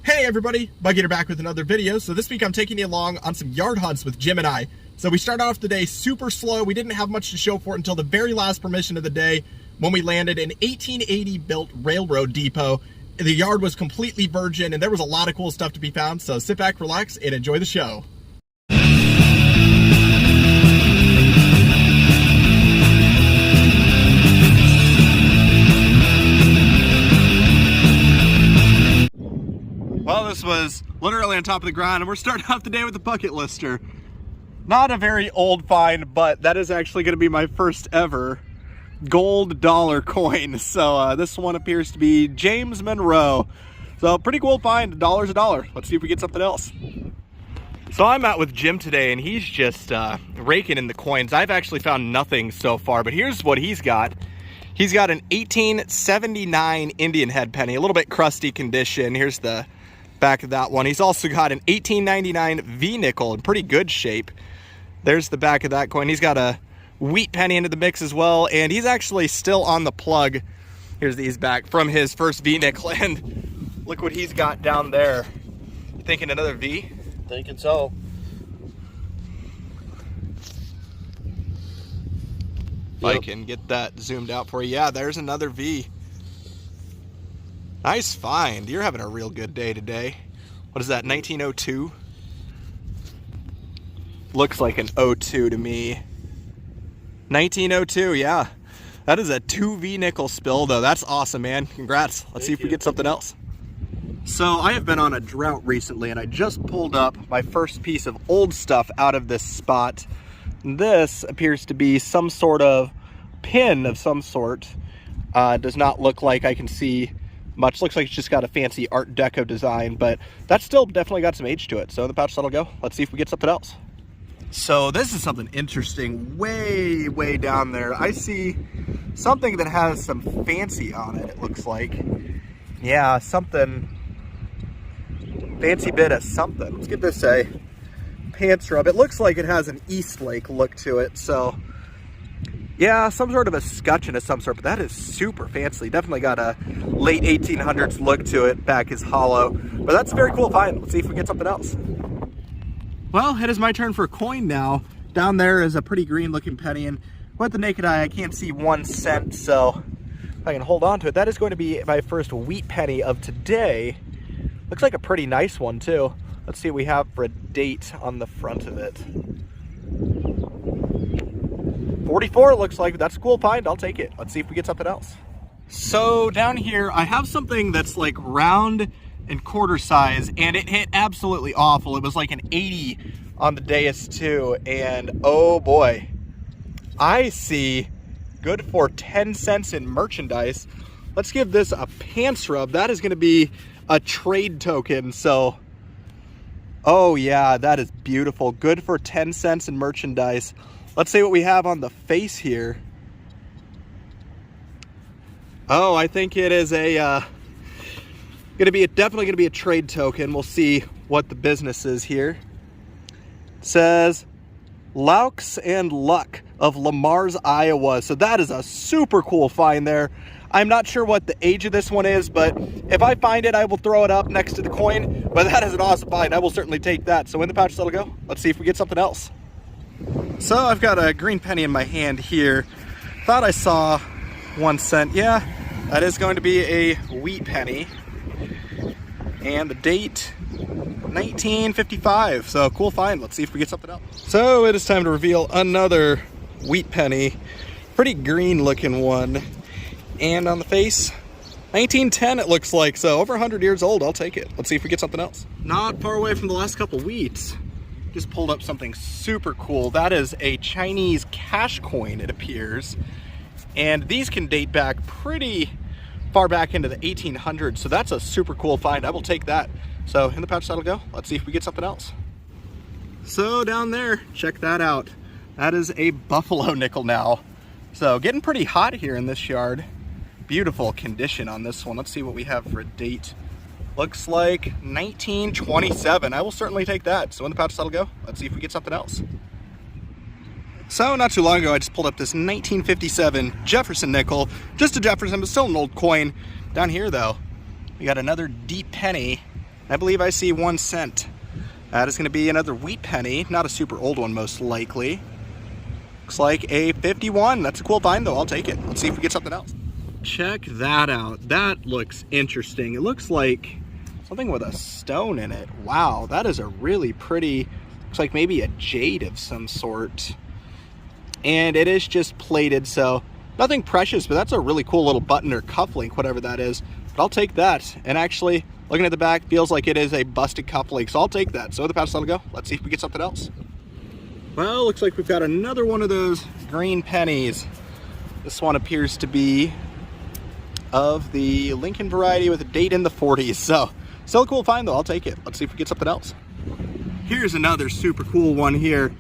Hey everybody, Bug Eater back with another video. So this week I'm taking you along on some yard hunts with Jim and I. So we started off the day super slow. We didn't have much to show for it until the very last permission of the day when we landed an 1880 built railroad depot. The yard was completely virgin and there was a lot of cool stuff to be found. So sit back, relax, and enjoy the show. Well, this was literally on top of the ground, and we're starting off the day with the bucket lister. Not a very old find, but that is actually going to be my first ever gold dollar coin. So this one appears to be James Monroe. So pretty cool find. $1's a dollar. Let's see if we get something else. So I'm out with Jim today, and he's just raking in the coins. I've actually found nothing so far, but here's what he's got. He's got an 1879 Indian head penny, a little bit crusty condition. Here's the back of that one. He's also got an 1899 V nickel in pretty good shape. There's the back of that coin. He's got a wheat penny into the mix as well, and he's actually still on the plug. Here's these back from his first V nickel, and look what he's got down there. You thinking another V? Thinking so. If I can get that zoomed out for you. Yeah, there's another V. Nice find. You're having a real good day today. What is that, 1902? Looks like an 02 to me. 1902, yeah. That is a 2V nickel spill though. That's awesome, man. Congrats. Let's see if we get something else. So I have been on a drought recently, and I just pulled up my first piece of old stuff out of this spot. This appears to be some sort of pin of some sort. Does not look like I can see much. Looks like it's just got a fancy Art Deco design, but that's still definitely got some age to it. So in the pouch, that'll go. Let's see if we get something else. So this is something interesting way down there. I see something that has some fancy on it, it looks like. Yeah, something fancy bit of something. Let's give this a pants rub. It looks like it has an Eastlake look to it. So yeah, some sort of a scutcheon of some sort, but that is super fancy. Definitely got a late 1800s look to it. Back is hollow, but that's a very cool find. Let's see if we get something else. Well, it is my turn for a coin now. Down there is a pretty green looking penny, and with the naked eye, I can't see 1 cent, so if I can hold on to it, that is going to be my first wheat penny of today. Looks like a pretty nice one too. Let's see what we have for a date on the front of it. 44 looks like. That's a cool find. I'll take it. Let's see if we get something else. So down here, I have something that's like round and quarter size, and it hit absolutely awful. It was like an 80 on the dais too, and oh boy, I see good for 10 cents in merchandise. Let's give this a pants rub. That is going to be a trade token. So oh yeah, that is beautiful. Good for 10 cents in merchandise. Let's see what we have on the face here. Oh, I think it is a definitely gonna be a trade token. We'll see what the business is here. It says Laux and Luck of Lamar's, Iowa. So that is a super cool find there. I'm not sure what the age of this one is, but if I find it, I will throw it up next to the coin. But that is an awesome find. I will certainly take that. So in the pouch, that'll go. Let's see if we get something else. So I've got a green penny in my hand here. Thought I saw 1 cent. Yeah, that is going to be a wheat penny. And the date, 1955. So cool find. Let's see if we get something else. So it is time to reveal another wheat penny. Pretty green looking one. And on the face, 1910 it looks like. So over 100 years old. I'll take it. Let's see if we get something else. Not far away from the last couple wheats. Just pulled up something super cool. That is a Chinese cash coin, it appears. And these can date back pretty far back into the 1800s. So that's a super cool find. I will take that. So in the pouch, that'll go. Let's see if we get something else. So down there, check that out. That is a buffalo nickel now. So getting pretty hot here in this yard. Beautiful condition on this one. Let's see what we have for a date. Looks like 1927. I will certainly take that. So in the pouch, that'll go. Let's see if we get something else. So not too long ago, I just pulled up this 1957 Jefferson nickel. Just a Jefferson, but still an old coin. Down here though, we got another deep penny I believe I see 1 cent. That is going to be another wheat penny, not a super old one most likely. Looks like a 51. That's a cool find though, I'll take it. Let's see if we get something else. Check that out. That looks interesting. It looks like something with a stone in it. Wow, that is a really pretty, looks like maybe a jade of some sort. And it is just plated, so nothing precious, but that's a really cool little button or cufflink, whatever that is. But I'll take that. And actually, looking at the back, feels like it is a busted cufflink, so I'll take that. So the pouch that'll go. Let's see if we get something else. Well, looks like we've got another one of those green pennies. This one appears to be of the Lincoln variety with a date in the 40s. So still a cool find though, I'll take it. Let's see if we get something else. Here's another super cool one here.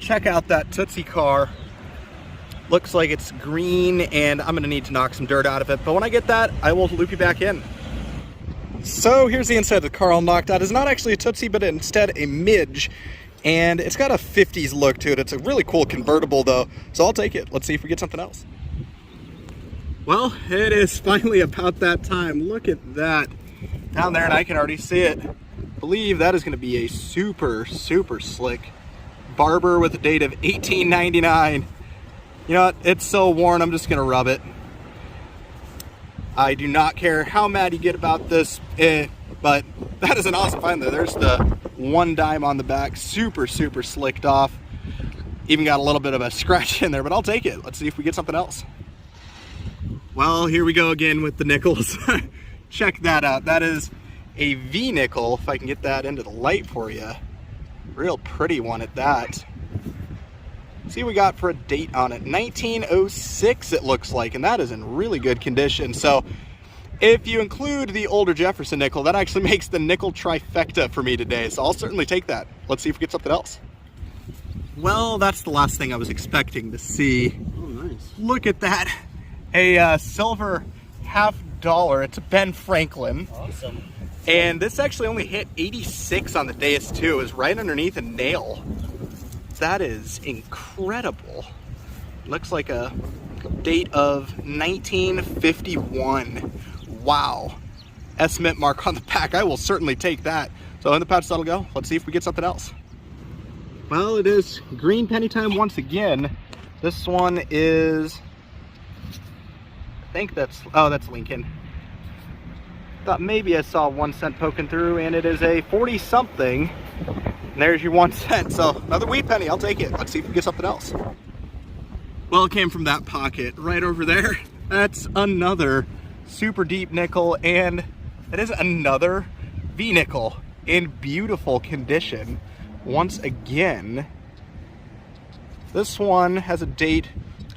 Check out that Tootsie car. Looks like it's green, and I'm gonna need to knock some dirt out of it, but when I get that, I will loop you back in. So here's the inside of the car all knocked out. It's not actually a Tootsie, but instead a Midge, and it's got a 50s look to it. It's a really cool convertible though, so I'll take it. Let's see if we get something else. Well, it is finally about that time. Look at that down there, and I can already see it. I believe that is gonna be a super, super slick Barber with a date of 1899. You know what? It's so worn, I'm just gonna rub it. I do not care how mad you get about this, but that is an awesome find there. There's the 1 dime on the back, super, super slicked off. Even got a little bit of a scratch in there, but I'll take it. Let's see if we get something else. Well, here we go again with the nickels. Check that out. That is a V nickel, if I can get that into the light for you. Real pretty one at that. See what we got for a date on it. 1906 it looks like, and that is in really good condition. So if you include the older Jefferson nickel, that actually makes the nickel trifecta for me today. So I'll certainly take that. Let's see if we get something else. Well, that's the last thing I was expecting to see. Oh, nice. Look at that. A silver $50. It's a Ben Franklin. Awesome. And this actually only hit 86 on the Deus II. It was right underneath a nail. That is incredible. Looks like a date of 1951. Wow. Estimate mark on the back. I will certainly take that. So in the pouch that'll go. Let's see if we get something else. Well, it is green penny time once again. This one is, I think that's, oh, that's Lincoln. Thought maybe I saw 1 cent poking through, and it is a 40 something. And there's your 1 cent. So another wheat penny, I'll take it. Let's see if we get something else. Well, it came from that pocket right over there. That's another super deep nickel, and it is another V nickel in beautiful condition. Once again, this one has a date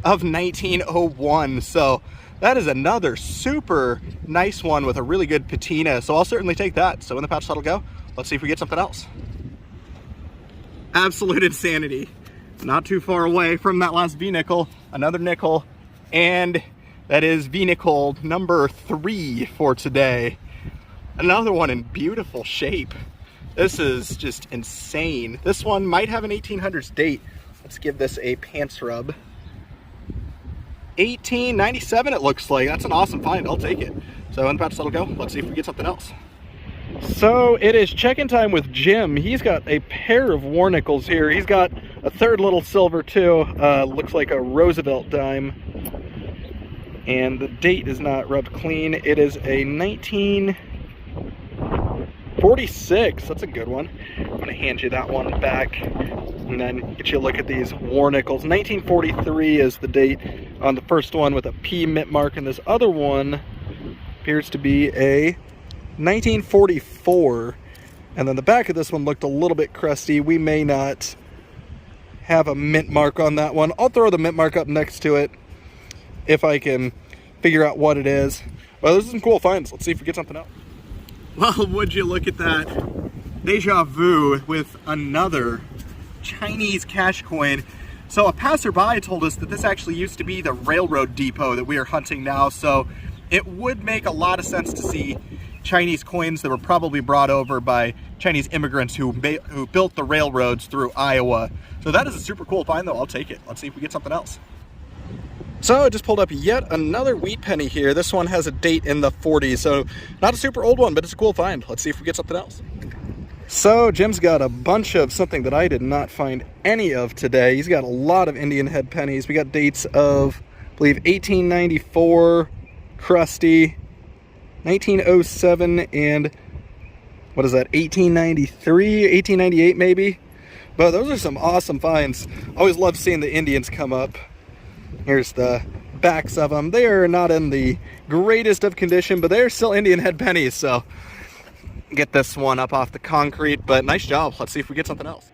of 1901. So that is another super nice one with a really good patina. So I'll certainly take that. So in the pouch that'll go. Let's see if we get something else. Absolute insanity. Not too far away from that last V-nickel, another nickel, and that is V-nickel number 3 for today. Another one in beautiful shape. This is just insane. This one might have an 1800s date. Let's give this a pants rub. 1897 it looks like. That's an awesome find. I'll take it. So in the pouch that'll go. Let's see if we get something else. So it is check-in time with Jim. He's got a pair of war nickels here. He's got a third little silver too. Looks like a Roosevelt dime. And the date is not rubbed clean. It is a 1946. That's a good one. I'm gonna hand you that one back and then get you a look at these war nickels. 1943 is the date on the first one with a P mint mark, and this other one appears to be a 1944, and then the back of this one looked a little bit crusty. We may not have a mint mark on that one. I'll throw the mint mark up next to it if I can figure out what it is. Well, this is some cool finds. Let's see if we get something else. Well, would you look at that? Deja vu with another Chinese cash coin. So a passerby told us that this actually used to be the railroad depot that we are hunting now, so it would make a lot of sense to see Chinese coins that were probably brought over by Chinese immigrants who built the railroads through Iowa. So that is a super cool find though. I'll take it. Let's see if we get something else. So I just pulled up yet another wheat penny here. This one has a date in the 40s, so not a super old one, but it's a cool find. Let's see if we get something else. So Jim's got a bunch of something that I did not find any of today. He's got a lot of Indian head pennies. We got dates of, I believe, 1894, crusty, 1907, and what is that, 1893, 1898 maybe? But those are some awesome finds. Always love seeing the Indians come up. Here's the backs of them. They are not in the greatest of condition, but they're still Indian head pennies, so get this one up off the concrete, but nice job. Let's see if we get something else.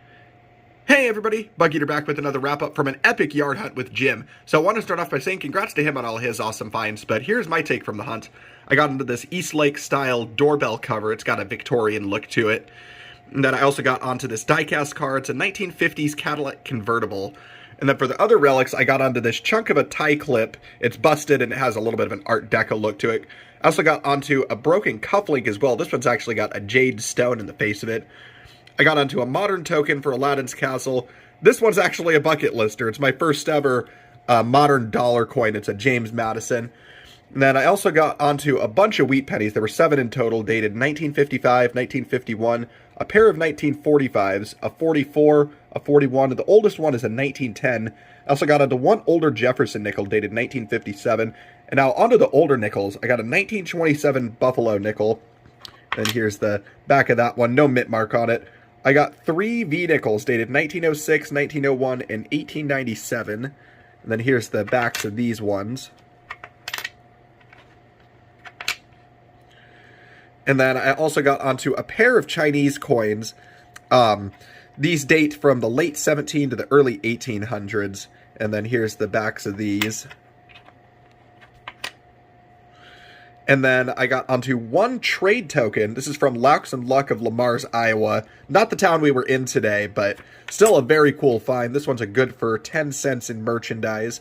Hey everybody, Bug Eater back with another wrap-up from an epic yard hunt with Jim. So I want to start off by saying congrats to him on all his awesome finds, but here's my take from the hunt. I got into this East Lake style doorbell cover. It's got a Victorian look to it. And then I also got onto this die-cast car. It's a 1950s Cadillac convertible. And then for the other relics, I got onto this chunk of a tie clip. It's busted and it has a little bit of an Art Deco look to it. I also got onto a broken cufflink as well. This one's actually got a jade stone in the face of it. I got onto a modern token for Aladdin's Castle. This one's actually a bucket lister. It's my first ever modern dollar coin. It's a James Madison. And then I also got onto a bunch of wheat pennies. There were 7 in total, dated 1955, 1951, a pair of 1945s, a 44, a 41, and the oldest one is a 1910. I also got onto one older Jefferson nickel, dated 1957. And now onto the older nickels, I got a 1927 Buffalo nickel. And here's the back of that one, no mint mark on it. I got 3 V nickels, dated 1906, 1901, and 1897. And then here's the backs of these ones. And then I also got onto a pair of Chinese coins. These date from the late 17 to the early 1800s. And then here's the backs of these. And then I got onto one trade token. This is from Laux and Luck of Lamar's, Iowa. Not the town we were in today, but still a very cool find. This one's a good for 10 cents in merchandise.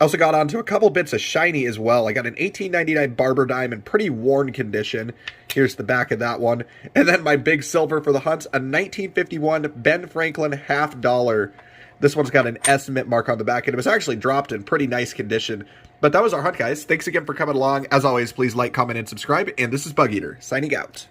I also got onto a couple bits of shiny as well. I got an 1899 Barber Diamond, pretty worn condition. Here's the back of that one. And then my big silver for the hunt, a 1951 Ben Franklin half dollar. This one's got an estimate mark on the back, and it was actually dropped in pretty nice condition. But that was our hunt, guys. Thanks again for coming along. As always, please like, comment, and subscribe. And this is Bug Eater, signing out.